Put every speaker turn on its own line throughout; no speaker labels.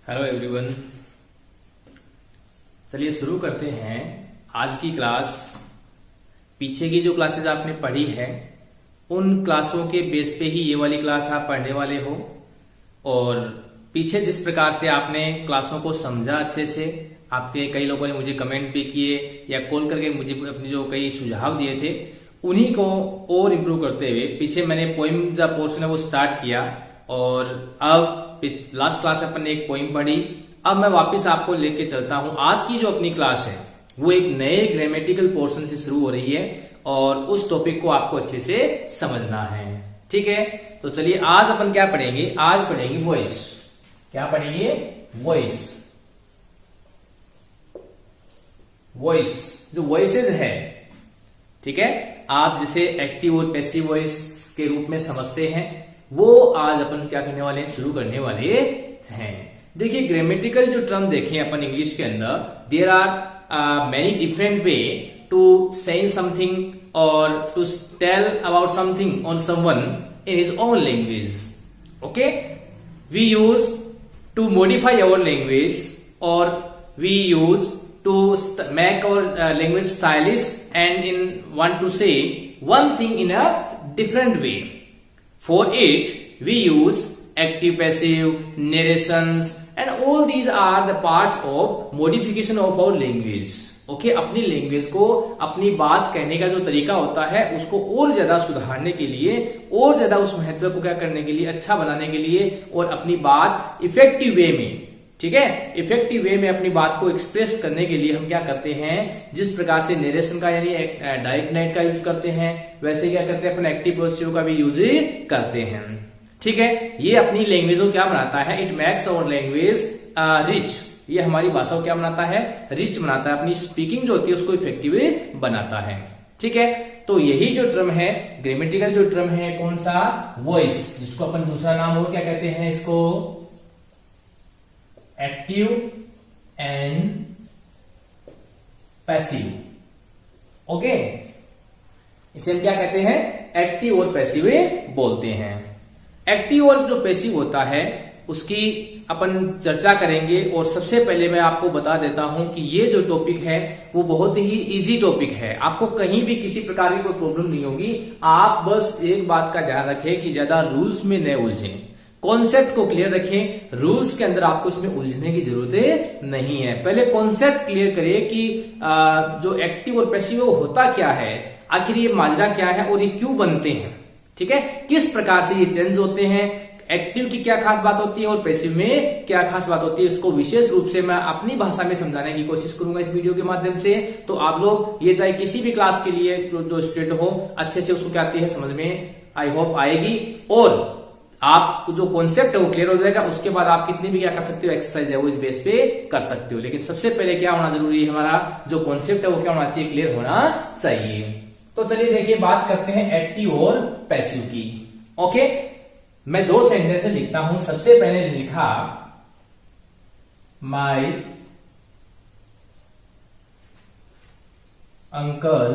Hello everyone. चलिए शुरू करते हैं आज की क्लास। पीछे की जो क्लासेस आपने पढ़ी है उन क्लासों के बेस पे ही ये वाली क्लास आप पढ़ने वाले हो। और पीछे जिस प्रकार से आपने क्लासों को समझा अच्छे से, आपके कई लोगों ने मुझे कमेंट भी किए या कॉल करके मुझे अपने जो कई सुझाव दिए थे उन्हीं को और इम्प्रूव करते हुए पीछे मैंने पोइम जो पोर्शन है वो स्टार्ट किया। और अब लास्ट क्लास अपन ने एक पोइम पढ़ी, अब मैं वापस आपको लेके चलता हूं। आज की जो अपनी क्लास है वो एक नए ग्रामेटिकल पोर्शन से शुरू हो रही है और उस टॉपिक को आपको अच्छे से समझना है। ठीक है, तो चलिए आज अपन क्या पढ़ेंगे, आज पढ़ेंगे वॉइस। क्या पढ़ेंगे? वॉइस। वॉइस जो वॉइसेज है, ठीक है, आप जिसे एक्टिव और पैसिव वॉइस के रूप में समझते हैं वो आज अपन क्या करने वाले हैं, शुरू करने वाले हैं। देखिए ग्रामेटिकल जो टर्म देखें अपन इंग्लिश के अंदर, there are many different way to say something और to tell about something on someone in his own language. Okay, we use to modify our language और we use to make our language stylish and in want to say one thing in a different way. For it we use active, passive, narrations and all these are the parts of modification of our language. Okay, अपनी language को, अपनी बात कहने का जो तरीका होता है उसको और ज्यादा सुधारने के लिए, और ज्यादा उस महत्व को क्या करने के लिए, अच्छा बनाने के लिए और अपनी बात इफेक्टिव वे में, ठीक है, इफेक्टिव वे में अपनी बात को एक्सप्रेस करने के लिए हम क्या करते हैं, जिस प्रकार से नरेशन का यानी डायरेक्ट नाइट का यूज करते हैं वैसे क्या करते हैं अपन एक्टिव पॉजिटिव का भी यूज करते हैं। ठीक है, ये अपनी लैंग्वेज को क्या बनाता है, it makes our language rich. ये हमारी भाषा को क्या बनाता है, रिच बनाता है, अपनी स्पीकिंग जो होती है उसको इफेक्टिव बनाता है। ठीक है, तो यही जो टर्म है, ग्रामेटिकल जो टर्म है, कौन सा, वॉइस, जिसको अपन दूसरा नाम और क्या कहते हैं, इसको एक्टिव एंड पैसिव। ओके, इसे हम क्या कहते हैं, एक्टिव और पैसिव बोलते हैं। एक्टिव और जो पैसिव होता है उसकी अपन चर्चा करेंगे। और सबसे पहले मैं आपको बता देता हूं कि ये जो टॉपिक है वो बहुत ही इजी टॉपिक है, आपको कहीं भी किसी प्रकार की कोई प्रॉब्लम नहीं होगी। आप बस एक बात का ध्यान रखें कि ज्यादा रूल्स में न उलझें, कॉन्सेप्ट को क्लियर रखें। रूल्स के अंदर आपको इसमें उलझने की जरूरत नहीं है। पहले कॉन्सेप्ट क्लियर करिए कि जो एक्टिव और पैसिव होता क्या है, आखिर ये माजरा क्या है और ये क्यों बनते हैं। ठीक है, किस प्रकार से ये चेंज होते हैं, एक्टिव की क्या खास बात होती है और पैसिव में क्या खास बात होती है, इसको विशेष रूप से मैं अपनी भाषा में समझाने की कोशिश करूंगा इस वीडियो के माध्यम से। तो आप लोग ये चाहे किसी भी क्लास के लिए जो स्टूडेंट हो अच्छे से उसको क्या आती है समझ में, आई होप आएगी। और आप जो कॉन्सेप्ट है वो क्लियर हो जाएगा, उसके बाद आप कितनी भी क्या कर सकते हो, एक्सरसाइज है वो इस बेस पे कर सकते हो। लेकिन सबसे पहले क्या होना जरूरी है, हमारा जो कॉन्सेप्ट है वो क्या होना चाहिए, क्लियर होना चाहिए। तो चलिए देखिए बात करते हैं एक्टिव और पैसिव की। ओके, मैं दो सेंटेंस लिखता हूं। सबसे पहले लिखा my uncle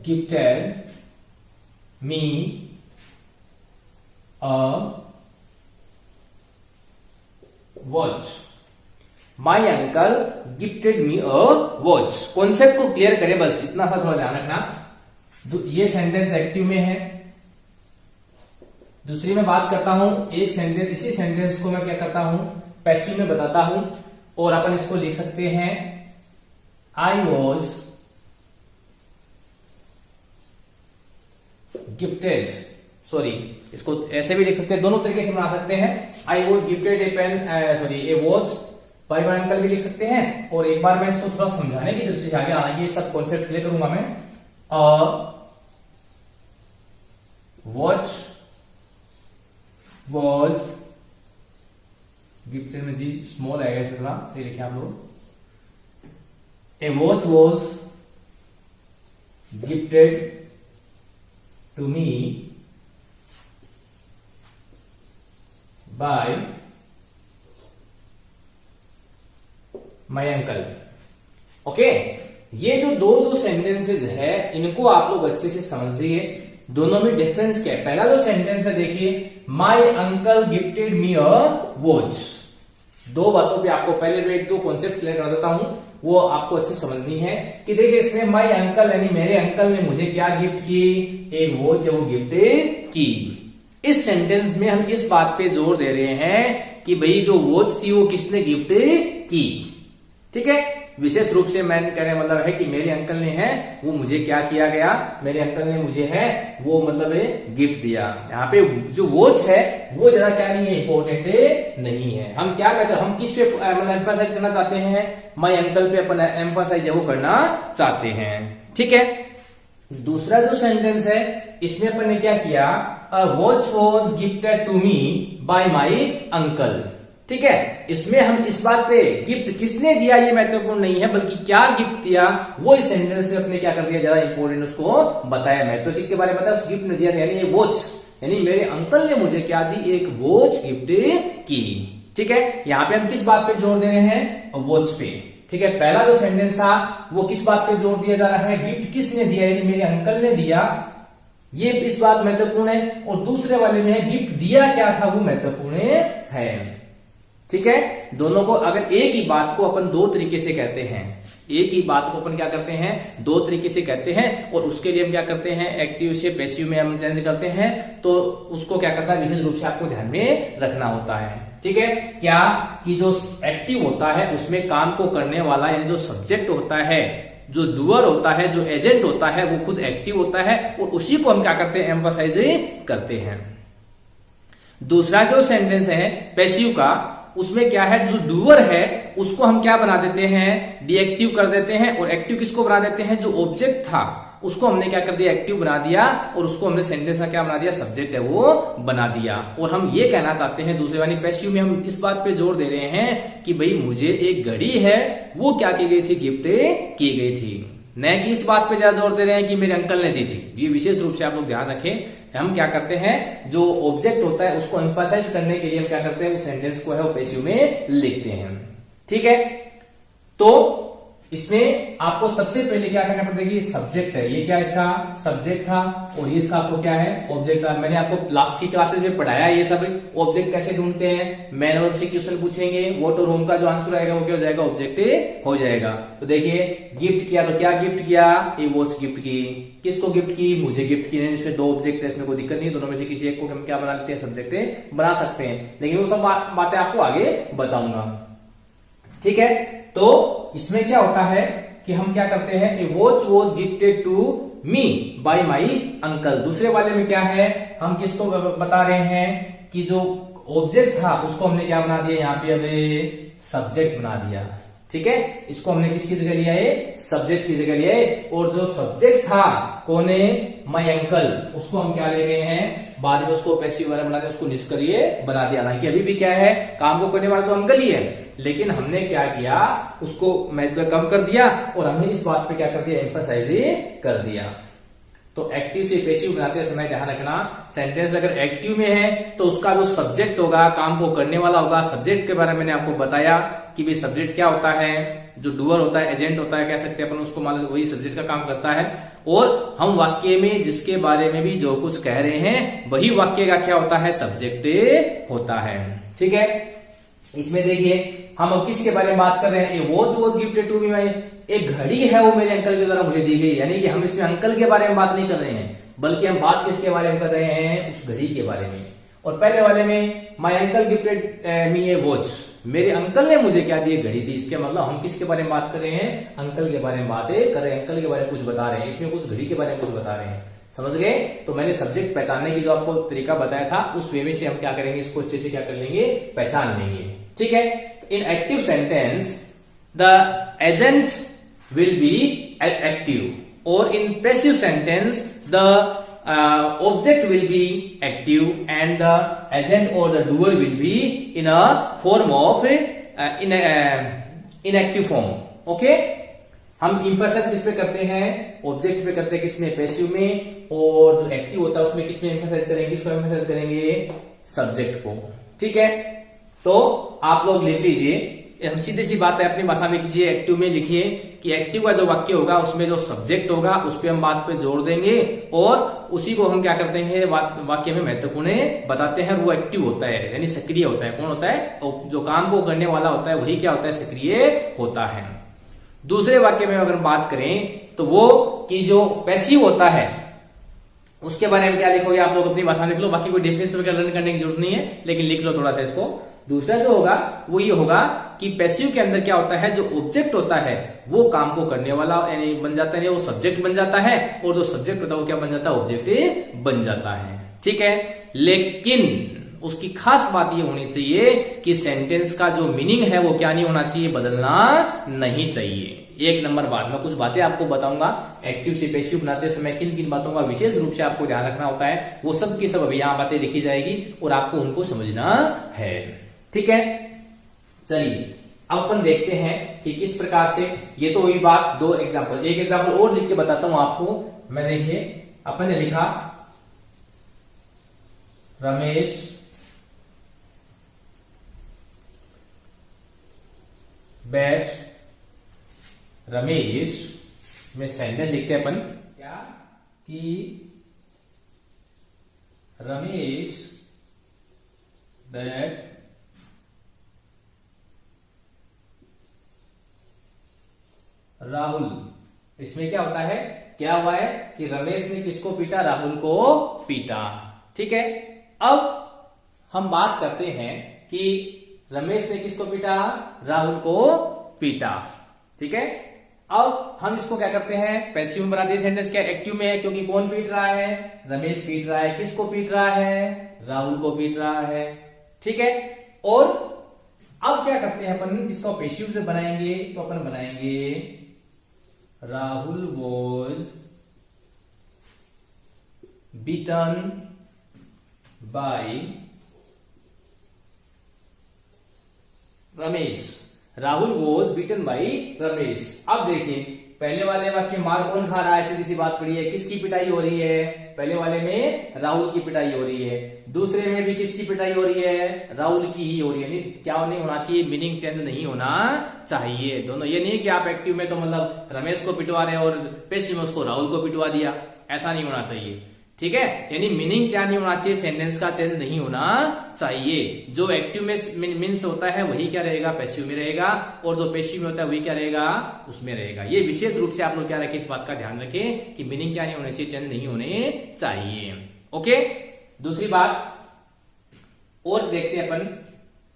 gifted me a watch. My uncle gifted me a watch. Concept को क्लियर करें, बस इतना सा थोड़ा ध्यान रखना। ये सेंटेंस एक्टिव में है। दूसरी में बात करता हूं एक सेंटेंस, इसी सेंटेंस को मैं क्या करता हूं, पैसिव में बताता हूं। और अपन इसको लिख सकते हैं आई वॉज गिफ्टेड, सॉरी इसको ऐसे भी लिख सकते हैं, दोनों तरीके से बना सकते हैं। I was gifted a pen, sorry a watch by my uncle भी लिख सकते हैं। और एक बार मैं इसको थोड़ा समझाने की दृष्टि से आगे आगे सब कॉन्सेप्ट क्लियर करूंगा मैं। वॉच वॉज गिफ्टेड में जी स्मॉल आएगा, इसे थोड़ा सही लिखे आप लोग। A watch was gifted to me by my uncle. Okay, ये जो दो सेंटेंसेस है है इनको आप लोग अच्छे से समझिए। दोनों में डिफरेंस क्या है। पहला जो सेंटेंस है देखिए, my uncle gifted me a watch. दो बातों पे आपको पहले मैं एक दो कॉन्सेप्ट क्लियर कर देता हूं, वो आपको अच्छे समझनी है कि देखिए इसमें माई अंकल यानी मेरे अंकल ने मुझे क्या गिफ्ट की, एक वॉच वो गिफ्ट की। इस सेंटेंस में हम इस बात पे जोर दे रहे हैं कि भाई जो वॉच थी वो किसने गिफ्ट की। ठीक है, विशेष रूप से मैं कहने मतलब है कि मेरे अंकल ने है वो मुझे क्या किया गया, मेरे अंकल ने मुझे है वो मतलब गिफ्ट दिया। यहाँ पे जो वॉच है वो ज्यादा क्या नहीं है, इंपॉर्टेंट नहीं है। हम क्या कहते हैं, हम किस पे मतलब एम्फासाइज करना चाहते हैं, माई अंकल पे अपन एम्फासाइज वो करना चाहते हैं। ठीक है, दूसरा जो सेंटेंस है इसमें अपन ने क्या किया, a watch was gifted to me by my uncle. ठीक है, इसमें हम इस बात पे गिफ्ट किसने दिया ये महत्वपूर्ण नहीं है, बल्कि क्या गिफ्ट दिया वो इस सेंटेंस में अपने क्या कर दिया, ज्यादा इंपॉर्टेंट उसको बताया। महत्व किसके बारे में बताया, उस गिफ्ट ने दिया यानी ये वॉच, यानी मेरे अंकल ने मुझे क्या दी, एक वॉच गिफ्ट की। ठीक है, यहाँ पे हम किस बात पे जोर दे रहे हैं, वॉच पे। ठीक है, पहला जो सेंटेंस था वो किस बात पे जोर दिया जा रहा है, गिफ्ट किसने दिया यानी मेरे अंकल ने दिया, ये इस बात महत्वपूर्ण है। और दूसरे वाले में है गिफ्ट दिया क्या था वो महत्वपूर्ण है। ठीक है, दोनों को अगर एक ही बात को अपन दो तरीके से कहते हैं, एक ही बात को अपन क्या करते हैं, दो तरीके से कहते हैं, और उसके लिए हम क्या करते हैं, एक्टिव से पैसिव में हम चेंज करते हैं, तो उसको क्या करता है विशेष रूप से आपको ध्यान में रखना होता है। ठीक है, क्या कि जो एक्टिव होता है उसमें काम को करने वाला यानी जो सब्जेक्ट होता है, जो डूअर होता है, जो एजेंट होता है वो खुद एक्टिव होता है, और उसी को हम क्या करते हैं, एम्फसाइज करते हैं। दूसरा जो सेंटेंस है पैसिव का, उसमें क्या है, जो डूअर है उसको हम क्या बना देते हैं, डीएक्टिव कर देते हैं, और एक्टिव किसको बना देते हैं, जो ऑब्जेक्ट था उसको हमने क्या कर दिया, एक्टिव बना दिया, और उसको हमने सेंटेंस का क्या बना दिया, सब्जेक्ट है वो बना दिया। और हम ये कहना चाहते हैं दूसरे वाली पैसिव में हम इस बात पे जोर दे रहे हैं कि भाई मुझे एक घड़ी है वो क्या की गई थी, गिफ्ट की गई थी, न कि इस बात पे ज्यादा जोर दे रहे हैं कि मेरे अंकल ने दी थी। ये विशेष रूप से आप लोग ध्यान रखें। हम क्या करते हैं, जो ऑब्जेक्ट होता है उसको एम्फसाइज करने के लिए हम क्या करते हैं, उस सेंटेंस को है वो पैसिव में लिखते हैं। ठीक है, तो इसमें आपको सबसे पहले क्या करना पड़ेगा, ये सब्जेक्ट है, ये क्या इसका सब्जेक्ट था, और ये इसका आपको क्या है, ऑब्जेक्ट था। मैंने आपको लास्ट की क्लासेस में पढ़ाया ये सब ऑब्जेक्ट कैसे ढूंढते हैं। मैन वर्ब से क्वेश्चन पूछेंगे, व्हाट और होम का जो आंसर आएगा वो क्या हो जाएगा, ऑब्जेक्ट हो जाएगा। तो देखिए गिफ्ट किया, तो क्या गिफ्ट किया, ये वॉच गिफ्ट की। किसको गिफ्ट की, मुझे गिफ्ट की। इसमें दो ऑब्जेक्ट है, इसमें कोई दिक्कत नहीं, दोनों में से किसी एक को हम क्या बना लेते हैं, सब्जेक्ट बना सकते हैं, लेकिन वो सब बातें आपको आगे बताऊंगा। ठीक है, तो इसमें क्या होता है कि हम क्या करते हैं, a watch was gifted to me by my uncle. दूसरे वाले में क्या है, हम किसको बता रहे हैं कि जो ऑब्जेक्ट था उसको हमने क्या बना दिया, यहाँ पे अब सब्जेक्ट बना दिया। ठीक है, इसको हमने किसकी जगह लिया है, सब्जेक्ट की जगह लिया है। और जो सब्जेक्ट था कौन है, माई अंकल, उसको हम क्या ले गए हैं, बाद में उसको पैसिव वाला बना दिया, उसको निष्क्रिय बना दिया। हालांकि अभी भी क्या है, काम को करने वाला तो अंकल ही है, लेकिन हमने क्या किया, उसको महत्व कम कर दिया, और हमने इस बात पे क्या कर दिया, एम्फसाइज कर दिया। तो एक्टिव से पैसिव बनाते समय ध्यान रखना, सेंटेंस अगर एक्टिव में है तो उसका जो सब्जेक्ट होगा, काम को करने वाला होगा। सब्जेक्ट के बारे में मैंने आपको बताया कि भाई सब्जेक्ट क्या होता है, जो डूअर होता है, एजेंट होता है, कह सकते हैं अपन उसको, मान लो वही सब्जेक्ट का काम करता है। और हम वाक्य में जिसके बारे में भी जो कुछ कह रहे हैं वही वाक्य का क्या होता है, सब्जेक्ट होता है। ठीक है, इसमें देखिए हम अब किसके बारे में बात कर रहे हैं, a watch was gifted to me by, एक घड़ी है वो मेरे अंकल के द्वारा मुझे दी गई। यानी कि हम इसमें अंकल के बारे में बात नहीं कर रहे हैं, बल्कि हम बात किसके बारे में कर रहे हैं, उस घड़ी के बारे में। और पहले वाले में my uncle gifted me A watch, मेरे अंकल ने मुझे क्या दी, घड़ी दी। इसके मतलब हम किसके बारे में बात कर रहे हैं, अंकल के बारे में बातें कर रहे हैं, अंकल के बारे में कुछ बता रहे हैं, इसमें कुछ घड़ी के बारे में कुछ बता रहे हैं। समझ गए। तो मैंने सब्जेक्ट पहचानने की जो आपको तरीका बताया था, उस वे में से हम क्या करेंगे, इसको अच्छे से क्या कर लेंगे, पहचान लेंगे। ठीक है, in active sentence the agent will be active, और in passive sentence the object will be active and the agent or the doer will be in a form of inactive form. Okay, हम emphasis किस पे करते हैं, object पे करते हैं, किसमें, पैसिव में। और जो एक्टिव होता है उसमें किसमें एम्फेसाइज करेंगे, किसको एम्फेसाइज करेंगे, सब्जेक्ट को। ठीक है, तो आप लोग लिख लीजिए हम सीधी सी बात है अपनी भाषा में कीजिए, एक्टिव में लिखिए कि एक्टिव का जो वाक्य होगा उसमें जो सब्जेक्ट होगा उस पर हम बात पे जोड़ देंगे और उसी को हम क्या करते हैं वाक्य में महत्वपूर्ण बताते हैं। वो एक्टिव होता है यानी सक्रिय होता है। कौन होता है? जो काम को करने वाला होता है वही क्या होता है? सक्रिय होता है। दूसरे वाक्य में अगर बात करें तो वो कि जो पैसिव होता है उसके बारे में क्या लिखोगे आप लोग अपनी भाषा में लिख लो, बाकी कोई डेफिनेशन वगैरह लर्न करने की जरूरत नहीं है, लेकिन लिख लो थोड़ा सा इसको। दूसरा जो होगा वो ये होगा कि पैसिव के अंदर क्या होता है? जो ऑब्जेक्ट होता है वो काम को करने वाला यानी बन जाता है, वो सब्जेक्ट बन जाता है और जो सब्जेक्ट होता है वो क्या बन जाता है? ऑब्जेक्ट बन जाता है। ठीक है, लेकिन उसकी खास बात ये होनी चाहिए कि सेंटेंस का जो मीनिंग है वो क्या नहीं होना चाहिए? बदलना नहीं चाहिए। एक नंबर बात, मैं कुछ बातें आपको बताऊंगा एक्टिव से पैसिव बनाते समय किन किन बातों का विशेष रूप से आपको ध्यान रखना होता है, वो सब की सब अभी यहाँ बातें लिखी जाएगी और आपको उनको समझना है। ठीक है, चलिए अब अपन देखते हैं कि किस प्रकार से, ये तो हुई बात दो एग्जाम्पल, एक एग्जाम्पल और लिख के बताता हूं आपको मैं। देखिए अपन ने लिखा रमेश बैट, रमेश में सेंटेंस लिखते हैं अपन क्या कि रमेश बैट राहुल। इसमें क्या होता है? क्या हुआ है कि रमेश ने किसको पीटा? राहुल को पीटा। ठीक है, अब हम बात करते हैं कि रमेश ने किसको पीटा? राहुल को पीटा। ठीक है, अब हम इसको क्या करते हैं? पैसिव में बनाते हैं सेंटेंस। क्या एक्टिव में है? क्योंकि कौन पीट रहा है? रमेश पीट रहा है। किसको पीट रहा है? राहुल को पीट रहा है। ठीक है, और अब क्या करते हैं अपन? इसको पैसिव से बनाएंगे तो अपन बनाएंगे Rahul was beaten by Ramesh. Rahul was beaten by Ramesh. अब देखिए पहले वाले वाक्य मार कौन खा रहा है? सीधी सी बात पड़ी है, किसकी पिटाई हो रही है? पहले वाले में राहुल की पिटाई हो रही है, दूसरे में भी किसकी पिटाई हो रही है? राहुल की ही हो रही है। नहीं, क्या नहीं होना चाहिए? मीनिंग चेंज नहीं होना चाहिए दोनों। ये नहीं कि आप एक्टिव में तो मतलब रमेश को पिटवा रहे हैं और पैसिव में उसको राहुल को पिटवा दिया, ऐसा नहीं होना चाहिए। ठीक है, यानी मीनिंग क्या नहीं होना चाहिए? सेंटेंस का चेंज नहीं होना चाहिए। जो एक्टिव में मीन्स होता है वही क्या रहेगा? पैसिव में रहेगा, और जो पैसिव में होता है वही क्या रहेगा? उसमें रहेगा। ये विशेष रूप से आप लोग क्या रखें? इस बात का ध्यान रखें कि मीनिंग क्या नहीं होना चाहिए? चेंज नहीं होने चाहिए। ओके, दूसरी बात और देखते हैं अपन।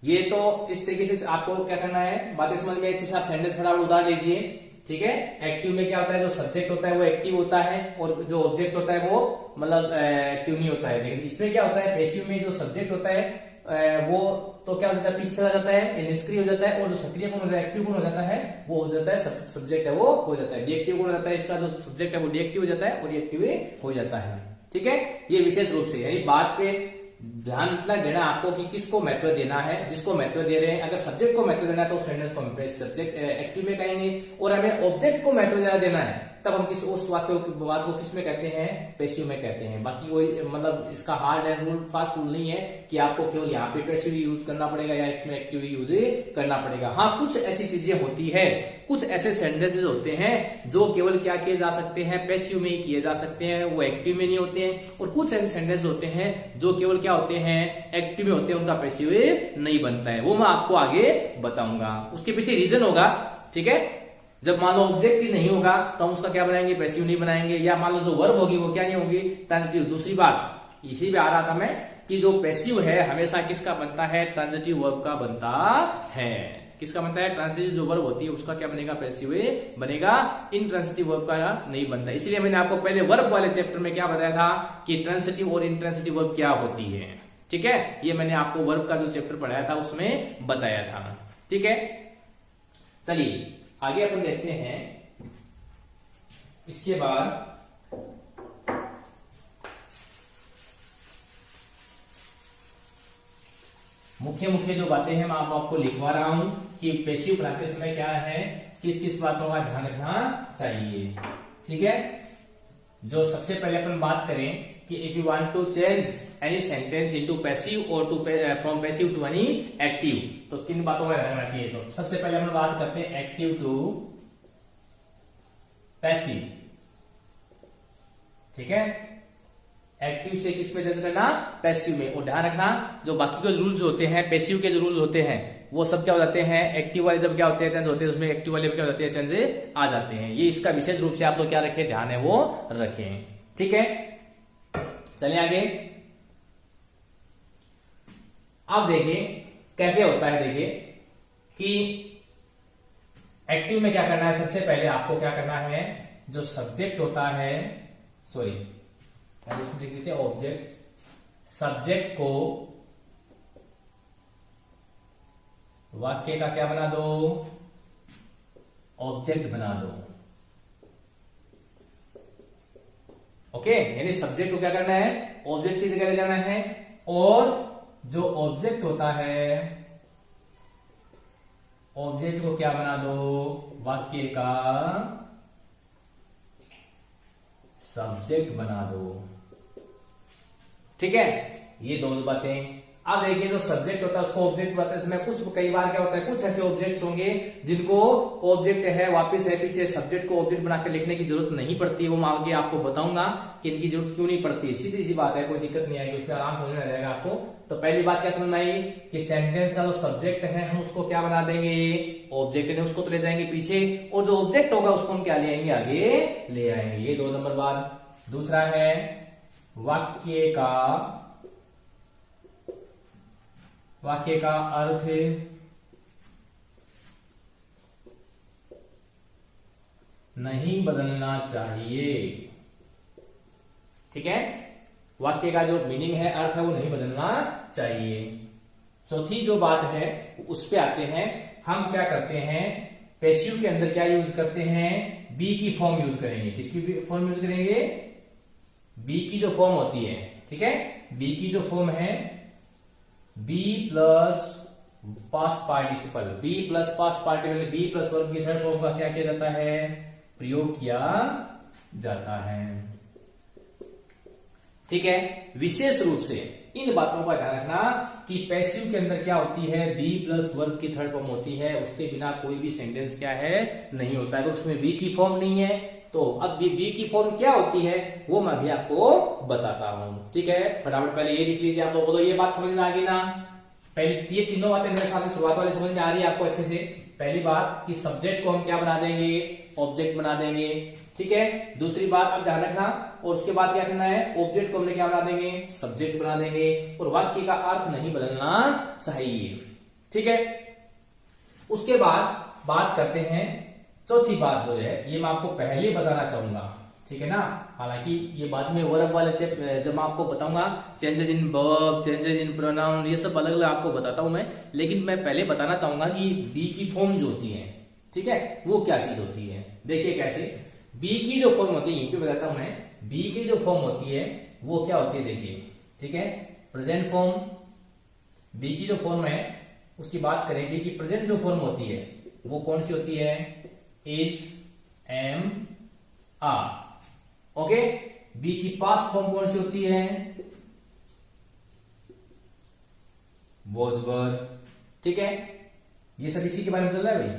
ये तो इस तरीके से आपको क्या करना है? बातें समझ में अच्छे से आप सेंटेंस फटाफट उतार लीजिए। ठीक है, एक्टिव में क्या होता है? जो सब्जेक्ट होता है वो एक्टिव होता है और जो ऑब्जेक्ट होता है वो मतलब एक्टिव नहीं होता है। लेकिन इसमें क्या होता है? पैसिव में जो सब्जेक्ट होता है वो तो क्या हो जाता है? पीछे चला जाता है, निष्क्रिय हो जाता है, और जो सक्रिय कौन होता है? एक्टिव कौन हो जाता है? वो हो जाता है सब्जेक्ट है, वो हो जाता है डीएक्टिव कौन हो जाता है? इसका जो सब्जेक्ट है वो डीएक्टिव हो जाता है और एक्टिव हो जाता है। ठीक है, ये विशेष रूप से यानी बात पे ध्यान इतना देना आपको कि किसको महत्व देना है। जिसको महत्व दे रहे हैं, अगर सब्जेक्ट को महत्व देना है तो सेंटेंस को हम सब्जेक्ट एक्टिव में कहेंगे, और हमें ऑब्जेक्ट को महत्व ज्यादा देना है तब हम उस वाक्य की बात को किस में कहते हैं? पैसिव में कहते हैं। बाकी कोई मतलब इसका hard and rule fast rule नहीं है कि आपको केवल यहाँ पे पैसिव यूज करना पड़ेगा या इसमें एक्टिव यूज करना पड़ेगा। हाँ, कुछ ऐसी चीजें होती है, कुछ ऐसे सेंटेंसेस होते हैं जो केवल क्या किए जा सकते हैं? पैसिव में ही किए जा सकते हैं, वो एक्टिव में नहीं होते हैं। और कुछ ऐसे सेंटेंस होते हैं जो केवल क्या होते हैं? एक्टिव में होते हैं, उनका पैसिव नहीं बनता है। वो मैं आपको आगे बताऊंगा, उसके पीछे रीजन होगा। ठीक है, जब मान लो ऑब्जेक्ट ही नहीं होगा तो हम उसका क्या बनाएंगे? पैसिव नहीं बनाएंगे। या मान लो जो वर्ब होगी वो क्या नहीं होगी? ट्रांजिटिव। दूसरी बात इसी पे आ रहा था मैं कि जो पैसिव है हमेशा किसका बनता है? ट्रांजिटिव वर्ब का बनता है। किसका बनता है? ट्रांजिटिव जो वर्ब होती है उसका क्या बनेगा? पैसिव बनेगा। इंट्रांजिटिव वर्ब का नहीं बनता। इसलिए मैंने आपको पहले वर्ब वाले चैप्टर में क्या बताया था कि ट्रांजिटिव और इंट्रांजिटिव वर्ब क्या होती है। ठीक है, ये मैंने आपको वर्ब का जो चैप्टर पढ़ाया था उसमें बताया था। ठीक है, चलिए आगे अपन देखते हैं। इसके बाद मुख्य मुख्य जो बातें हैं मैं आपको लिखवा रहा हूं कि पैसिव बनाते समय क्या है, किस किस बातों का ध्यान रखना चाहिए। ठीक है, जो सबसे पहले अपन बात करें कि if you want to change any sentence into passive और to from passive to any active, तो किन बातों में रहना चाहिए। तो सबसे पहले हम बात करते हैं एक्टिव टू पैसिव, ठीक है। एक्टिव से किस पे चेंज करना, पैसिव में। और ध्यान रखना जो बाकी के रूल्स होते हैं, पैसिव के जो रूल्स होते हैं वो सब क्या हो जाते हैं, एक्टिव वाले जब क्या होते हैं चेंज होते हैं, उसमें एक्टिव वाले क्या होते हैं चेंज आ जाते हैं। ये इसका विशेष रूप से आप लोग क्या रखें, ध्यान है वो रखें, ठीक है। चलिए आगे, अब देखिए कैसे होता है। देखिए कि एक्टिव में क्या करना है, सबसे पहले आपको क्या करना है, जो सब्जेक्ट होता है, सॉरी इसमें लिख देते हैं ऑब्जेक्ट, सब्जेक्ट को वाक्य का क्या बना दो, ऑब्जेक्ट बना दो। ओके, यानी सब्जेक्ट को क्या करना है, ऑब्जेक्ट की जगह ले जाना है, और जो ऑब्जेक्ट होता है, ऑब्जेक्ट को क्या बना दो, वाक्य का सब्जेक्ट बना दो, ठीक है। ये दोनों बातें। अब देखिए जो सब्जेक्ट होता है उसको ऑब्जेक्ट बनाते समय कुछ कई बार क्या होता है, कुछ ऐसे ऑब्जेक्ट्स होंगे जिनको ऑब्जेक्ट है वापस है पीछे सब्जेक्ट को ऑब्जेक्ट बनाकर लिखने की जरूरत नहीं पड़ती है। वो मैं आगे आपको बताऊंगा कि इनकी जरूरत क्यों नहीं पड़ती। सीधी सी बात है, कोई दिक्कत नहीं आएगी, उसमें आराम समझ में रहेगा आपको। तो पहली बात क्या समझ में आई कि सेंटेंस का जो सब्जेक्ट है हम उसको क्या बना देंगे, ऑब्जेक्ट है उसको तो ले जाएंगे पीछे, और जो ऑब्जेक्ट होगा उसको हम क्या ले आएंगे, आगे ले आएंगे। ये 2 नंबर बात। दूसरा है वाक्य का अर्थ नहीं बदलना चाहिए, ठीक है। वाक्य का जो मीनिंग है, अर्थ है, वो नहीं बदलना चाहिए। चौथी जो बात है उस पे आते हैं। हम क्या करते हैं, पैसिव के अंदर क्या यूज करते हैं, बी की फॉर्म यूज करेंगे। किसकी फॉर्म यूज करेंगे, बी की जो फॉर्म होती है, ठीक है। बी की जो फॉर्म है be plus past participle, be plus past participle, be plus verb की थर्ड फॉर्म का क्या किया जाता है, प्रयोग किया जाता है, ठीक है। विशेष रूप से इन बातों का ध्यान रखना कि पैसिव के अंदर क्या होती है, बी प्लस वर्ब की थर्ड फॉर्म होती है, उसके बिना कोई भी सेंटेंस क्या है नहीं होता है। अगर उसमें बी की फॉर्म नहीं है तो अब बी की फॉर्म क्या होती है वो मैं भी आपको बताता हूं, ठीक है। फटाफट पहले ये लिख लीजिए आप लोग, बोलो ये बात समझ में आ गई ना। पहले ये तीनों बातें मेरे सामने शुरुआत वाली समझ में आ रही है आपको अच्छे से। पहली बात कि सब्जेक्ट को हम क्या बना देंगे, ऑब्जेक्ट बना देंगे, ठीक है। दूसरी बात अब ध्यान रखना, और उसके बाद क्या करना है, ऑब्जेक्ट को हमने क्या बना देंगे, सब्जेक्ट बना देंगे, और वाक्य का अर्थ नहीं बदलना चाहिए, ठीक है। उसके बाद बात करते हैं चौथी बात जो है, ये मैं आपको पहले बताना चाहूंगा, ठीक है ना। हालांकि ये बाद में वर्ब वाले से जब मैं आपको बताऊंगा, changes in verb, changes in pronoun, ये सब अलग अलग आपको बताता हूं मैं, लेकिन मैं पहले बताना चाहूंगा कि बी की फॉर्म जो होती है, ठीक है, वो क्या चीज होती है। देखिए कैसे बी की जो फॉर्म होती है, यहीं पे बताता हूं मैं, बी की जो फॉर्म होती है वो क्या होती है, देखिए, ठीक है। प्रेजेंट फॉर्म, बी की जो फॉर्म है उसकी बात करें, बी की प्रेजेंट जो फॉर्म होती है वो कौन सी होती है, is, am, are, okay. Be की पास्ट फॉर्म कौन सी होती है, वॉज, वर, ठीक है। ये सब इसी के बारे में चल रहा है भाई,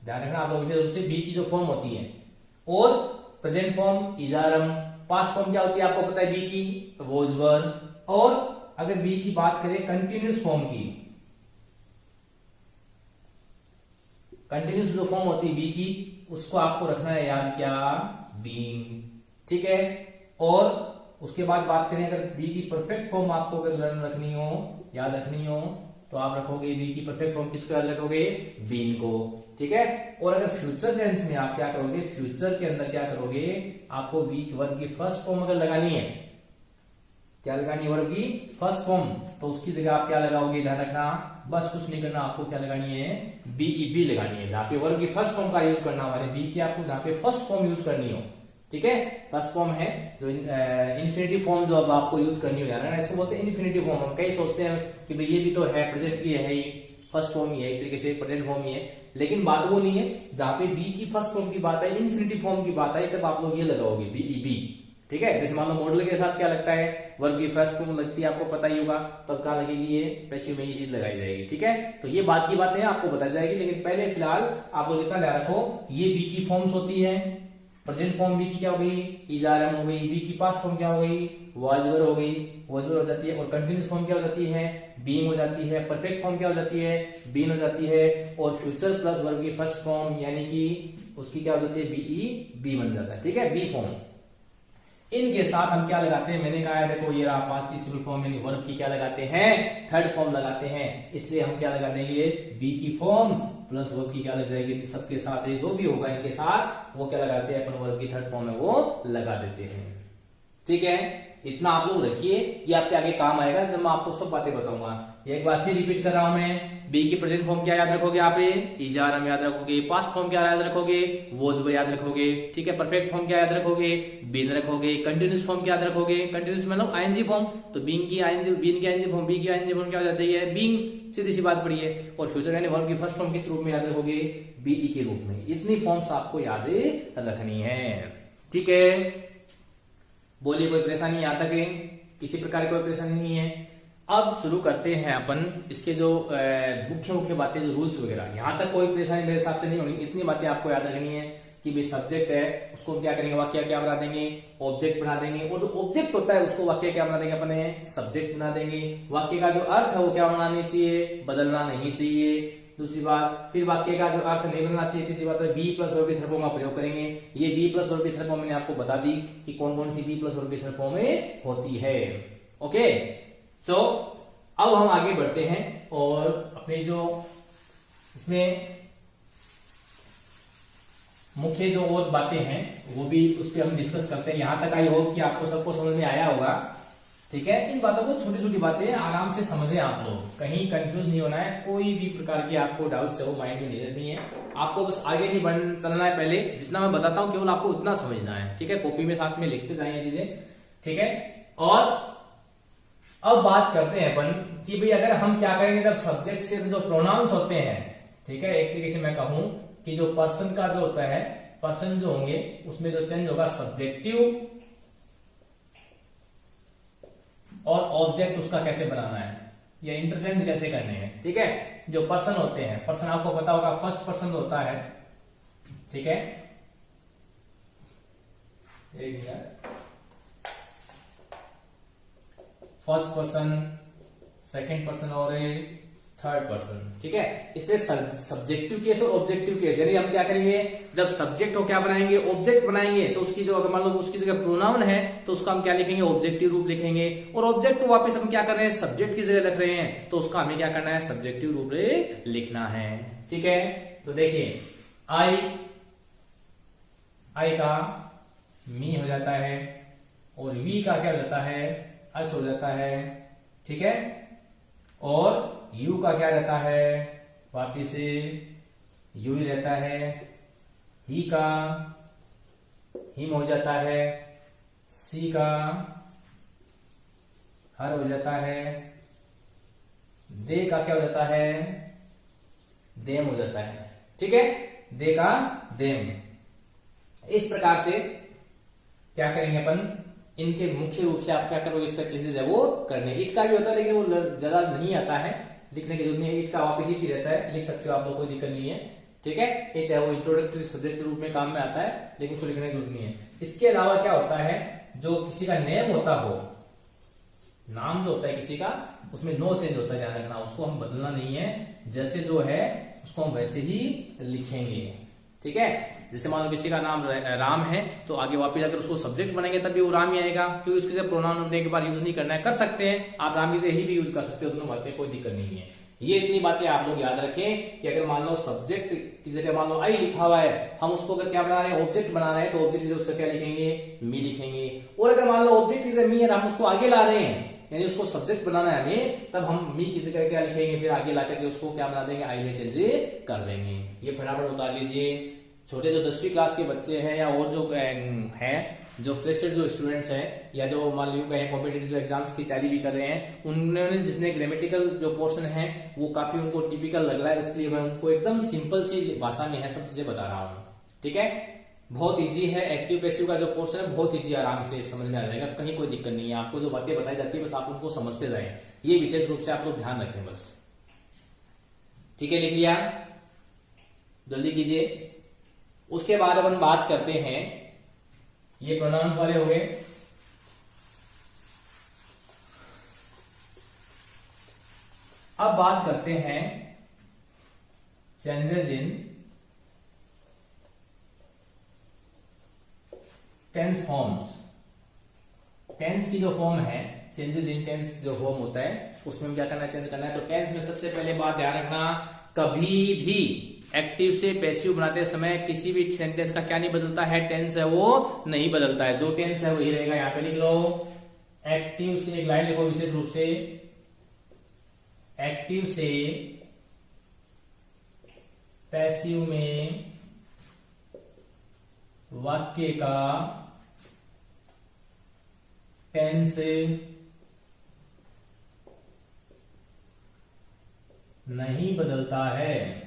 ध्यान रखना आप लोग। विशेष रूप से बी की जो फॉर्म होती है, और present form is, are, am, past form क्या होती है आपको पता है बी की, वॉज, वर। और अगर बी की बात करें कंटिन्यूस फॉर्म की, कंटिन्यूस जो फॉर्म होती है बी की, उसको आपको रखना है याद, क्या, बीइंग, ठीक है। और उसके बाद बात करें अगर बी की परफेक्ट फॉर्म आपको अगर रखनी हो, याद रखनी हो, तो आप रखोगे बी की परफेक्ट फॉर्म किसको याद रखोगे, बीन को, ठीक है। और अगर फ्यूचर टेंस में आप क्या करोगे, फ्यूचर के अंदर क्या करोगे, आपको बी वर्ब की फर्स्ट फॉर्म अगर लगानी है, क्या लगानी है, वर्ब की फर्स्ट फॉर्म, तो उसकी जगह आप क्या लगाओगे, ध्यान रखना, बस कुछ नहीं करना, आपको क्या लगानी है, बीईबी लगानी है। जहां पे वर्ब की फर्स्ट फॉर्म का यूज करना हमारे बी की, आपको जहां पे फर्स्ट फॉर्म यूज करनी हो, ठीक है। फर्स्ट फॉर्म है जो इन्फिनिटिव फॉर्म जो अब आपको यूज करनी हो, जाना इसको बोलते हैं इन्फिनिटिव फॉर्म। हम कई सोचते हैं कि भाई ये भी तो है, प्रेजेंट की है, फर्स्ट फॉर्म ही है, एक तरीके से प्रेजेंट फॉर्म ही है, लेकिन बात वो नहीं है। जहां पे बी की फर्स्ट फॉर्म की बात है, इन्फिनिटिव फॉर्म की बात है, तब आप लोग ये लगाओगे बीईबी, ठीक है। जैसे मान लो मॉडल के साथ क्या लगता है, वर्ब की फर्स्ट फॉर्म लगती है, आपको पता ही होगा, तब क्या लगेगी, ये पैसिव में ये चीज लगाई जाएगी। ठीक है, तो ये बात की बातें आपको बताई जाएगी, लेकिन पहले फिलहाल आप लोग इतना ध्यान रखो, ये बी की फॉर्म्स होती है। प्रेजेंट फॉर्म बी की क्या हो गई, इज आर एम हो गई। बी की पास्ट फॉर्म क्या हो गई, वाज वर हो गई, वाज वर हो जाती है। और कंटिन्यूस फॉर्म क्या हो जाती है, बीइंग हो जाती है। परफेक्ट फॉर्म क्या हो जाती है, बीन हो जाती है। और फ्यूचर प्लस वर्ब की फर्स्ट फॉर्म यानी कि उसकी क्या हो जाती है, बीई, बी बन जाता है। ठीक है, बी फॉर्म। इनके साथ हम क्या लगाते हैं, मैंने कहा है देखो ये रहा पार्टिसिपल फॉर्म यानी वर्ब की क्या लगाते हैं, थर्ड फॉर्म लगाते हैं। इसलिए हम क्या लगा देंगे, बी की फॉर्म प्लस वर्ब की क्या लग जाएगी, सबके साथ जो भी होगा इनके साथ वो क्या लगाते हैं, अपन वर्ब की थर्ड फॉर्म है वो लगा देते हैं। ठीक है, इतना आप लोग रखिए, ये आपके आगे काम आएगा जब मैं आपको सब बातें बताऊंगा। एक बार फिर रिपीट कर रहा हूं मैं, बी की प्रेजेंट फॉर्म क्या याद रखोगे आप, इज आर एम याद रखोगे। पास्ट फॉर्म क्या याद रखोगे, वॉज वर याद रखोगे। ठीक है, परफेक्ट फॉर्म क्या याद रखोगे, बीन रखोगे। कंटिन्यूस फॉर्म क्या याद रखोगे, कंटिन्यूस मतलब आईएनजी फॉर्म, तो बीइंग की आईएनजी, बीन की आईएनजी फॉर्म, बी की आईएनजी फॉर्म क्या हो जाती है, बीइंग, सीधी सी बात पड़ी है। और फ्यूचर यानी वर्ब की फर्स्ट फॉर्म किस रूप में याद रखोगे, बीई के रूप में। इतनी फॉर्म्स आपको याद रखनी है। ठीक है, बोलिए कोई परेशानी यहाँ तक है, किसी प्रकार की कोई परेशानी नहीं है। अब शुरू करते हैं अपन इसके जो मुख्य मुख्य बातें, जो रूल्स वगैरह, यहां तक कोई परेशानी मेरे हिसाब से नहीं होनी। इतनी बातें आपको याद रखनी है कि भाई सब्जेक्ट है उसको क्या करेंगे, वाक्य क्या बना देंगे, ऑब्जेक्ट बना देंगे। और जो ऑब्जेक्ट होता है उसको वाक्य क्या बना देंगे, अपने सब्जेक्ट बना देंगे। वाक्य का जो अर्थ है वो क्या होना नहीं चाहिए, बदलना नहीं चाहिए। दूसरी बात, फिर वाक्य का जो अर्थ नहीं बदलना चाहिए। तीसरी बात, बी प्लस वर्ब की थर्ड फॉर्म का प्रयोग करेंगे। ये बी प्लस वर्ब की थर्ड फॉर्म मैंने आपको बता दी कि कौन कौन सी बी प्लस वर्ब की थर्ड फॉर्म में होती है। ओके, सो अब हम आगे बढ़ते हैं और अपने जो इसमें मुख्य जो और बातें हैं वो भी उस पर हम डिस्कस करते हैं। यहां तक आई होप कि आपको सबको समझ में आया होगा। ठीक है, इन बातों को छोटी छोटी बातें आराम से समझे आप लोग, कहीं कंफ्यूज नहीं होना है। कोई भी प्रकार की आपको डाउट्स है वो माइंड में नहीं रखनी है। आपको बस आगे नहीं चलना है, पहले जितना मैं बताता हूं केवल आपको उतना समझना है। ठीक है, कॉपी में साथ में लिखते जाइए चीजें। ठीक है, और अब बात करते हैं अपन कि भाई अगर हम क्या करेंगे जब सब्जेक्ट से जो प्रोनाउंस होते हैं, ठीक है, एक तरीके से मैं कहूं कि जो पर्सन का जो होता है, पर्सन जो होंगे उसमें जो चेंज होगा सब्जेक्टिव और ऑब्जेक्ट उसका कैसे बनाना है या इंटरचेंज कैसे करने हैं। ठीक है, जो पर्सन होते हैं, पर्सन आपको पता होगा फर्स्ट पर्सन होता है। ठीक है, एक minute, first person, second person और थर्ड पर्सन। ठीक है, इसमें सब्जेक्टिव केस और ऑब्जेक्टिव केस, यानी हम क्या करेंगे जब सब्जेक्ट को क्या बनाएंगे, ऑब्जेक्ट बनाएंगे, तो उसकी जो अगर मान लो उसकी जगह प्रोनाउन है तो उसका हम क्या लिखेंगे, ऑब्जेक्टिव रूप लिखेंगे। और ऑब्जेक्ट को वापस हम क्या कर रहे हैं, सब्जेक्ट की जगह रख रहे हैं, तो उसका हमें क्या करना है, सब्जेक्टिव रूप लिखना है। ठीक है, तो देखिए आई का मी हो जाता है और वी का क्या हो जाता है, अस हो जाता है। ठीक है, और यू का क्या रहता है, वापिस से यू ही रहता है। ही का हिम हो जाता है। सी का हर हो जाता है। दे का क्या हो जाता है, देम हो जाता है। ठीक है, दे का देम। इस प्रकार से क्या करेंगे अपन, इनके मुख्य रूप से आप क्या करोगे, इसका चेंजेस है वो करने। इट का भी होता है लेकिन वो ज्यादा नहीं आता है, लिखने की जरूरत नहीं है। इट का वापस ही रहता है, लिख सकते हो आप लोग, कोई दिक्कत नहीं है। ठीक है, इट है वो इंट्रोडक्टरी सब्जेक्ट के रूप में काम में आता है, लेकिन उसको लिखने की जरूरत नहीं है। इसके अलावा क्या होता है, जो किसी का नेम होता हो, नाम जो होता है किसी का, उसमें नो चेंज होता है, ध्यान रखना, उसको हम बदलना नहीं है। जैसे जो है उसको हम वैसे ही लिखेंगे। ठीक है, जैसे मान लो किसी का नाम राम है तो आगे वापस अगर उसको सब्जेक्ट बनाएंगे तब भी वो राम ही आएगा, क्योंकि उसके से प्रोनाउन होने के बाद यूज नहीं करना है। कर सकते हैं आप राम से ही भी यूज कर सकते हो, दोनों बातें कोई दिक्कत नहीं है। ये इतनी बातें आप लोग याद रखें कि अगर मान लो सब्जेक्ट की जगह मान लो आई लिखा हुआ है, हम उसको अगर क्या बना रहे हैं, ऑब्जेक्ट बना रहे हैं, तो ऑब्जेक्ट की जगह क्या लिखेंगे, मी लिखेंगे। और अगर मान लो ऑब्जेक्ट की जगह मी है, हम उसको आगे ला रहे हैं, यानी उसको सब्जेक्ट बनाना है हमें, तब हम मी की जगह क्या लिखेंगे, फिर आगे ला करके उसको क्या बना देंगे, आई में चेंज कर देंगे। ये फटाफट उतार लीजिए। छोटे जो 10वीं क्लास के बच्चे हैं या और जो हैं, जो फ्रेशर जो स्टूडेंट्स हैं या जो मान लीजिए कहीं कॉम्पिटेटिव एग्जाम्स की तैयारी भी कर रहे हैं, उन्होंने जिसने ग्रामेटिकल जो पोर्शन है वो काफी उनको टिपिकल लग रहा है, इसलिए मैं उनको एकदम सिंपल सी भाषा में है सब चीजें बता रहा हूँ। ठीक है, बहुत इजी है। एक्टिव पैसिव का जो पोर्शन है बहुत इजी, आराम से समझ में आ जाएगा, कहीं कोई दिक्कत नहीं है। आपको जो बातें बताई जाती है बस आप उनको समझते जाएं, ये विशेष रूप से आप लोग ध्यान रखें बस। ठीक है, लिख लिया, जल्दी कीजिए। उसके बाद अपन बात करते हैं, ये प्रोनाउंस वाले हो गए। अब बात करते हैं changes in tense forms. Tense की जो फॉर्म है, चेंजेस इन टेंस जो फॉर्म होता है उसमें हम क्या करना, चेंज करना है। तो टेंस में सबसे पहले बात ध्यान रखना, कभी भी एक्टिव से पैसिव बनाते समय किसी भी सेंटेंस का क्या नहीं बदलता है, टेंस है वो नहीं बदलता है, जो टेंस है वही रहेगा। यहां पे लिख लो, एक्टिव से एक लाइन लिखो विशेष रूप से, एक्टिव से पैसिव में वाक्य का टेंस नहीं बदलता है।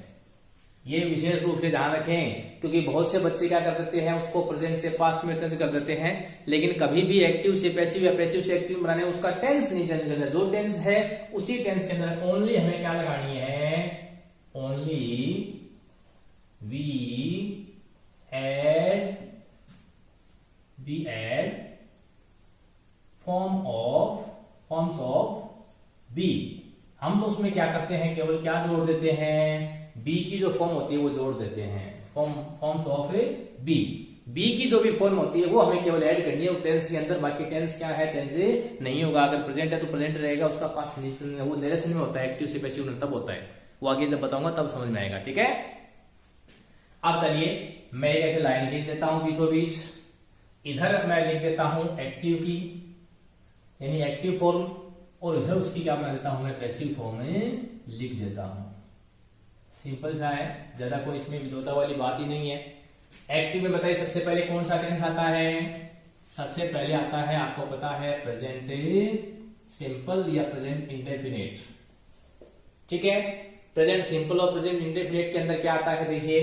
ये विशेष रूप से ध्यान रखें, क्योंकि बहुत से बच्चे क्या कर देते हैं, उसको प्रेजेंट से पास्ट में चेंज कर देते हैं, लेकिन कभी भी एक्टिव से पैसिव या पैसिव से एक्टिव बनाने उसका टेंस नहीं चेंज करना। जो टेंस है उसी टेंस के अंदर ओनली हमें क्या लगानी है, only we add forms of be. हम तो उसमें क्या करते हैं, केवल क्या जोड़ देते हैं, बी की जो फॉर्म होती है वो जोड़ देते हैं, फॉर्म्स ऑफ बी। बी की जो भी फॉर्म होती है वो हमें केवल ऐड करनी है टेंस के अंदर, बाकी टेंस क्या है, चेंज नहीं होगा। अगर प्रेजेंट है तो प्रेजेंट रहेगा, उसका पास्ट वो नरेशन में होता है, एक्टिव से पैसिव तब होता है, वो आगे जब बताऊंगा तब समझ में आएगा। ठीक है, अब चलिए मैं एक ऐसे लाइन लिख देता हूं बीचों बीच, इधर मैं लिख देता हूं एक्टिव की यानी एक्टिव फॉर्म, और इधर उसकी क्या बना देता हूं मैं, पैसिव फॉर्म में लिख देता हूं। सिंपल सा है, ज्यादा कोई इसमें विद्वता वाली बात ही नहीं है। एक्टिव में बताइए सबसे पहले कौन सा टेंस आता है, सबसे पहले आता है, आपको पता है, प्रेजेंट सिंपल या प्रेजेंट इंडेफिनिट। ठीक है, प्रेजेंट सिंपल और प्रेजेंट इंडेफिनिट के अंदर क्या आता है, देखिए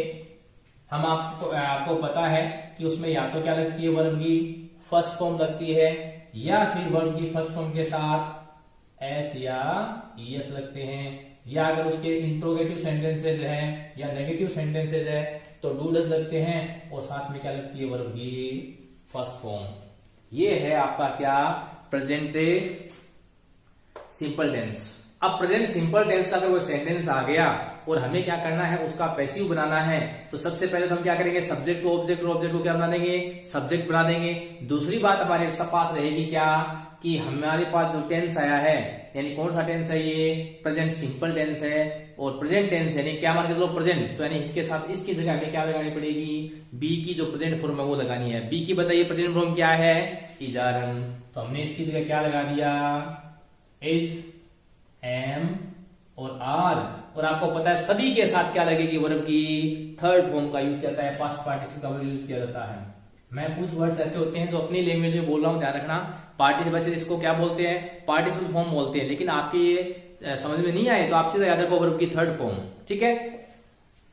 हम आपको पता है कि उसमें या तो क्या लगती है, वर्ब की फर्स्ट फॉर्म लगती है, या फिर वर्ब की फर्स्ट फॉर्म के साथ एस या ईएस लगते हैं, या अगर उसके इंट्रोगेटिव सेंटेंसेज हैं या नेगेटिव सेंटेंसेज है तो डू डज लगते हैं, और साथ में क्या लगती है, वर्ब की फर्स्ट फॉर्म। ये है आपका क्या, प्रेजेंट सिंपल टेंस। अब प्रेजेंट सिंपल टेंस का अगर वो सेंटेंस आ गया और हमें क्या करना है, उसका पैसिव बनाना है, तो सबसे पहले तो हम क्या करेंगे, सब्जेक्ट को ऑब्जेक्ट और ऑब्जेक्ट को क्या बना देंगे, सब्जेक्ट बना देंगे। दूसरी बात हमारे पास रहेगी क्या, कि हमारे पास जो टेंस आया है, यानी कौन सा टेंस है, ये प्रेजेंट सिंपल टेंस है, और प्रेजेंट टेंस यानी क्या मान के चलो प्रेजेंट, तो यानी इसके साथ इसकी जगह हमें क्या लगानी पड़ेगी, बी की जो प्रेजेंट फॉर्म है वो लगानी है। बी की बताइए प्रेजेंट फॉर्म क्या है, इजारन, तो हमने इसकी जगह क्या लगा दिया, इज, एम और आर। और आपको पता है सभी के साथ क्या लगेगी, वर्ब की थर्ड फॉर्म का यूज किया जाता है, पास्ट पार्टिसिपल का यूज किया जाता है। मैं कुछ वर्ड्स ऐसे होते हैं जो अपनी लैंग्वेज में बोल रहा हूं, ध्यान रखना, पार्टिसिपल इसको क्या बोलते हैं, पार्टिसिपल फॉर्म बोलते हैं, लेकिन आपके ये समझ में नहीं आए तो आप सीधा याद रखो वर्ब की थर्ड फॉर्म। ठीक है,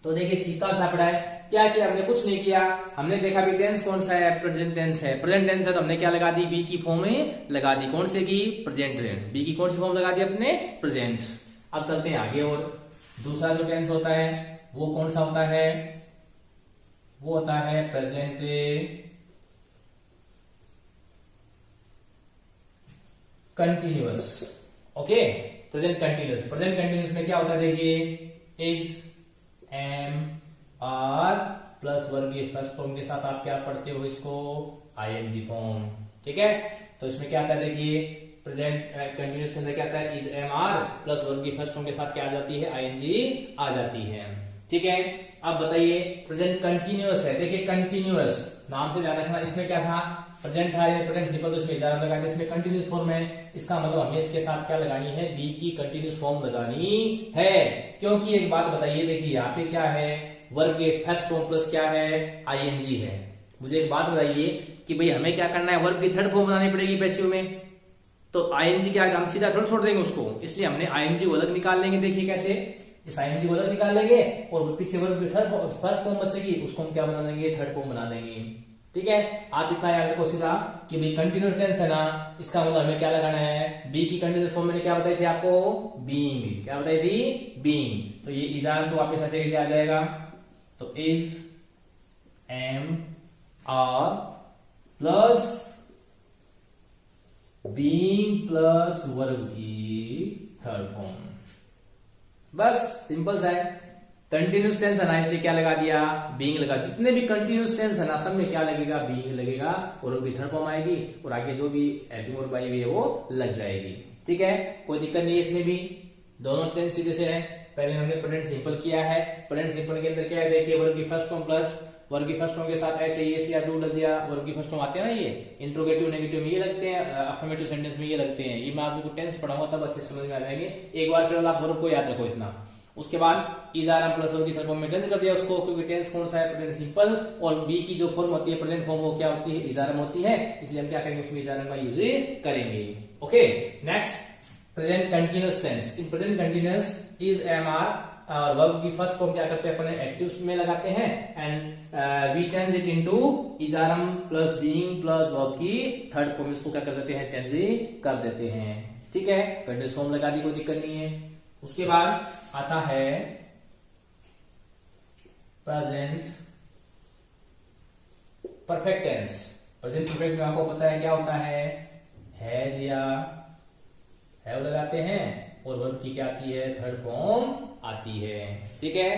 तो देखिए सीधा सा पड़ा है, क्या किया हमने, कुछ नहीं किया, हमने देखा भी टेंस कौन सा है, प्रेजेंट टेंस है। प्रेजेंट टेंस है तो हमने क्या लगा दी, बी की फॉर्म में लगा दी, कौन से की, प्रेजेंट। बी की कौन सी फॉर्म लगा दी अपने, प्रेजेंट। अब चलते हैं आगे, और दूसरा जो टेंस होता है वो कौन सा होता है, वो होता है present continuous. Okay, present continuous. Present continuous में क्या होता है, देखिए is, am, are plus verb की फर्स्ट फॉर्म के साथ आप क्या पढ़ते हो इसको, आईएनजी फॉर्म। ठीक है, तो इसमें क्या आता है, देखिए प्रेजेंट कंटिन्यूअस के अंदर क्या आता है, is, am, are plus verb की फर्स्ट फॉर्म के साथ क्या आ जाती है, आईएनजी आ जाती है। ठीक है, अब बताइए प्रेजेंट कंटिन्यूअस है, देखिए कंटिन्यूअस नाम से ध्यान रखना, इसमें क्या था, प्रेजेंट था, प्रेजेंट सिंपल, तो इसमें इजारा लगा, इसमें कंटिन्यूअस फॉर्म है, इसका मतलब हमें इसके साथ क्या लगानी है, बी की कंटिन्यूअस फॉर्म लगानी है। क्योंकि एक बात बताइए, देखिए यहाँ पे क्या है, वर्ब के फर्स्ट फॉर्म प्लस क्या है, आईएनजी है। मुझे एक बात बताइए कि भाई हमें क्या करना है, वर्ब की थर्ड फॉर्म बनानी पड़ेगी पैसिव में, तो आईएनजी क्या, हम सीधा थोड़ा छोड़ देंगे उसको, इसलिए हमने आईएनजी अलग निकाल लेंगे। देखिए कैसे, इस आईएनजी को अलग निकाल लेंगे और पीछे वर्ब की फर्स्ट फॉर्म बचेगी, उसको हम क्या बना देंगे, थर्ड फॉर्म बना देंगे। ठीक है, आप इतना याद रखो सीधा कि भाई कंटिन्यूस टेंस है ना, इसका मतलब हमें क्या लगाना है, बी की कंटिन्यूस फॉर्म मैंने क्या बताई थी आपको, बीइंग। क्या बताई थी, बीइंग। तो ये इज आर तो वापस ऐसे आ जाएगा, तो is am are plus being plus verb की थर्ड फॉर्म। बस सिंपल सा है। कंटिन्यूस टेंस है ना, इसलिए क्या लगा दिया, बीइंग लगा। जितने भी कंटिन्यूस टेंस है ना, सब में क्या लगेगा, बीइंग लगेगा और उनकी थर्ड फॉर्म आएगी और आगे जो भी हेल्पिंग वर्ब आई हुई है वो लग जाएगी। ठीक है, कोई दिक्कत नहीं है इसमें भी, दोनों टेंस सीधे से है। पहले हमने प्रेजेंट सिंपल किया है, प्रेजेंट सिंपल के अंदर क्या है, देखिए वर्ब की फर्स्ट फॉर्म प्लस वर्ब की फर्स्ट फॉर्म के साथ ऐसे ये या डू डज या वर्ब की फर्स्ट फॉर्म आते हैं ना, ये इंट्रोगेटिव नेगेटिव में ये लगते हैं, अफर्मेटिव सेंटेंस में ये लगते हैं। ये मैं आपको टेंस पढ़ाऊंगा तब अच्छे समझ में आ जाएंगे। एक बार फिर आप वर्ब को याद रखो इतना। उसके बाद is are am plus verb की थर्ड फॉर्म में चेंज कर दिया उसको, क्योंकि टेंस कौन सा है, प्रेजेंट सिंपल, और बी की जो फॉर्म होती है प्रेजेंट फॉर्म वो क्या होती है, इज आर एम होती है, इसलिए हम क्या करेंगे, उसमें इज आर एम का यूज करेंगे। Okay, next present continuous tense. In present continuous is am are और वर्ब की फर्स्ट फॉर्म क्या करते हैं, अपने एक्टिव्स में लगाते हैं and we change it into is are am plus being plus verb की थर्ड फॉर्म, इसको क्या कर देते हैं, चेंज कर देते हैं। ठीक है, कंटिन्यूअस फॉर्म लगा दी, कोई दिक्कत नहीं है। उसके बाद आता है present perfect tense. Present perfect में आपको पता है क्या होता है, हैज या हैव लगाते हैं और वर्ब की क्या आती है, थर्ड फॉर्म आती है। ठीक है,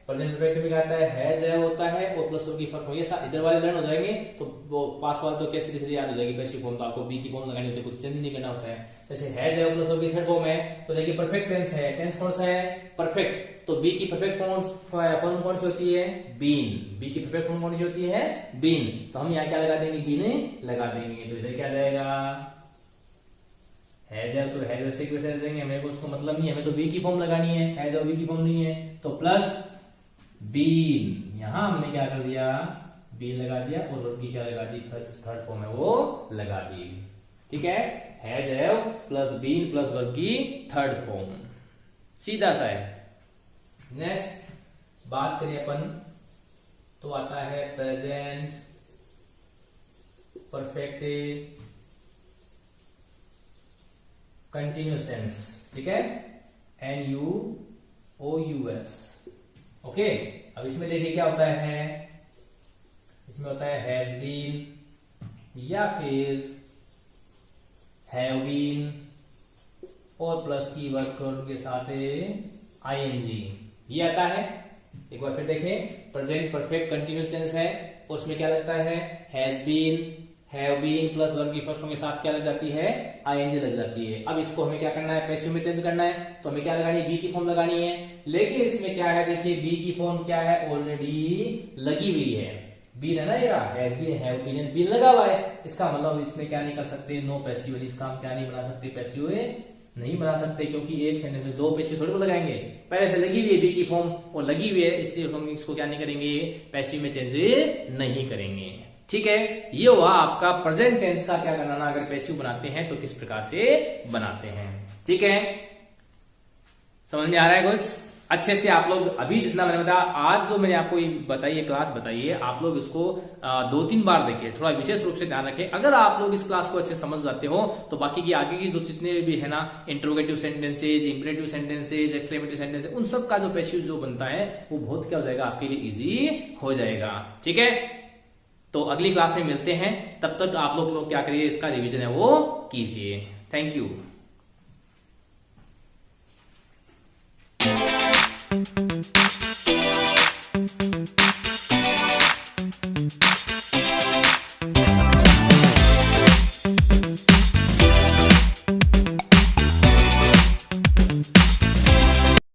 प्रेजेंट परफेक्ट में क्या आता है, हैज है होता है और प्लस वर्ब की फर्स्ट फॉर्म। ये इधर वाले लर्न हो जाएंगे तो वो पास वाले तो कैसे सीधे याद हो जाएगी, पैसिव फॉर्म तो आपको बी की फॉर्म लगानी होती है, कुछ चेंज नहीं करना होता है। जैसे हैज है प्लस वर्ब की थर्ड फॉर्म है, तो देखिए परफेक्ट टेंस है, टेंस कौन सा है, परफेक्ट, तो बी की परफेक्ट फॉर्म कौन सी होती है, बीन। बी की परफेक्ट फॉर्म कौन सी होती है, बीन। तो हम यहाँ क्या लगा देंगे, बीन लगा देंगे, तो इधर क्या जाएगा, हैज है, तो हैज वैसे की वैसे रह जाएंगे, हमें उसको मतलब नहीं, हमें तो बी की फॉर्म लगानी है, हैज और बी की फॉर्म नहीं है, तो प्लस बीन। यहां हमने क्या कर दिया, बीन लगा दिया और वर्ब की क्या लगा दी, थर्ड फॉर्म है वो लगा दी। ठीक है, has have plus been plus verb की थर्ड फॉर्म, सीधा सा है। नेक्स्ट बात करें अपन तो आता है प्रेजेंट परफेक्ट कंटिन्यूअस टेंस। ठीक है, NUOUS। ओके, अब इसमें देखिए क्या होता है, इसमें होता है हैज बीन या फिर हैव बीन और प्लस की वर्ब के साथ ING, ये आता है। एक बार फिर देखें, प्रेजेंट परफेक्ट कंटिन्यूअस टेंस है और उसमें क्या लगता है, has been have been plus verb की फर्स्ट फॉर्म के साथ क्या लग जाती है, ING लग जाती है। अब इसको हमें क्या करना है, पैसिव में चेंज करना है, तो हमें क्या लगानी है, बी की फॉर्म लगानी है। लेकिन इसमें क्या है, देखिए बी की फॉर्म क्या है, ऑलरेडी लगी हुई है, बीन है ना, ये has been have been, been लगा हुआ है। इसका मतलब इसमें क्या नहीं कर सकते, नो पैसिव, इसका हम क्या नहीं बना सकते, पैसिव नहीं बना सकते, क्योंकि एक सेंटेंस में दो पैसिव थोड़ी लगाएंगे, पहले से लगी हुई है बी की फॉर्म और लगी हुई है, इसलिए हम इसको क्या नहीं करेंगे, पैसिव में चेंज नहीं करेंगे। ठीक है, ये हुआ आपका प्रेजेंट टेंस का क्या करना, अगर पैसिव बनाते हैं तो किस प्रकार से बनाते हैं। ठीक है, समझ में आ रहा है कुछ अच्छे से। आप लोग अभी जितना मैंने बताया, आज जो मैंने आपको बताई है क्लास बताई है, आप लोग इसको 2-3 बार देखिए, थोड़ा विशेष रूप से ध्यान रखें। अगर आप लोग इस क्लास को अच्छे समझ जाते हो तो बाकी की आगे की जो जितने भी है ना, interrogative sentences, imperative sentences, exclamative sentences, उन सब का जो पैसिव जो बनता है वो बहुत क्या हो जाएगा, आपके लिए इजी हो जाएगा। ठीक है, तो अगली क्लास में मिलते हैं, तब तक आप लोग क्या करिए, इसका रिवीजन है वो कीजिए। Thank you.